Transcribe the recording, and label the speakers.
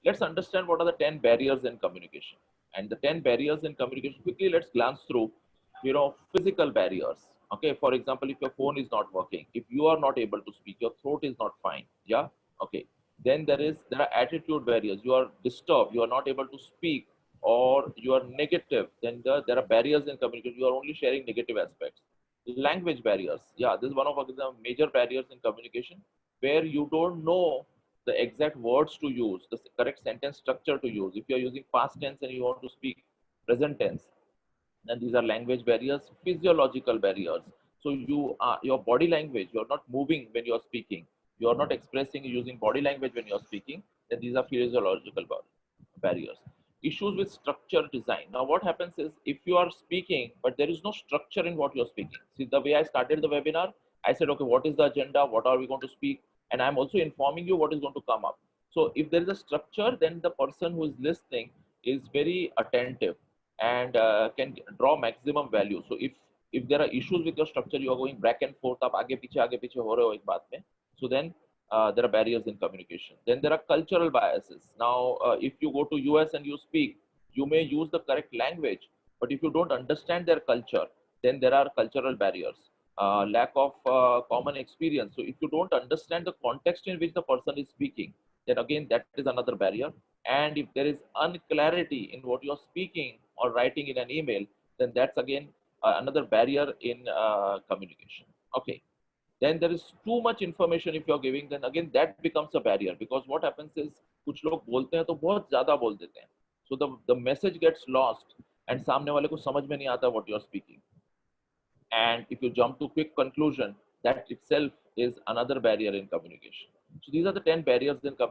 Speaker 1: let's understand what are the 10 barriers in communication. And the 10 barriers in communication, quickly let's glance through, physical barriers. Okay, for example, if your phone is not working, if you are not able to speak, your throat is not fine. Yeah, okay. Then there are attitude barriers. You are disturbed, you are not able to speak, or you are negative. Then there are barriers in communication. You are only sharing negative aspects. Language barriers. Yeah, this is one of the major barriers in communication, where you don't know the exact words to use, the correct sentence structure to use. If you are using past tense and you want to speak present tense, then these are language barriers. Physiological barriers. So your body language, you are not moving when you are speaking, you are not expressing using body language when you are speaking, then these are physiological barriers. Issues with structure design. Now what happens is, if you are speaking but there is no structure in what you are speaking. See, the way I started the webinar, I said, okay, what is the agenda, what are we going to speak, and I'm also informing you what is going to come up. So if there is a structure, then the person who is listening is very attentive and can draw maximum value. So if there are issues with your structure, you are going back and forth, आप आगे पीछे हो रहे हो एक बात में, so then there are barriers in communication. Then there are cultural biases. Now, if you go to US and you speak, you may use the correct language, but if you don't understand their culture, then there are cultural barriers. Lack of common experience. So if you don't understand the context in which the person is speaking, then again that is another barrier. And if there is unclarity in what you're speaking or writing in an email, then that's again another barrier in communication. Okay. Then there is too much information if you're giving, then again that becomes a barrier, because what happens is, कुछ लोग बोलते हैं तो बहुत ज़्यादा बोल देते हैं. So the message gets lost and सामने वाले को समझ में नहीं आता what you're speaking. And if you jump to quick conclusion, that itself is another barrier in communication. So these are the 10 barriers in communication.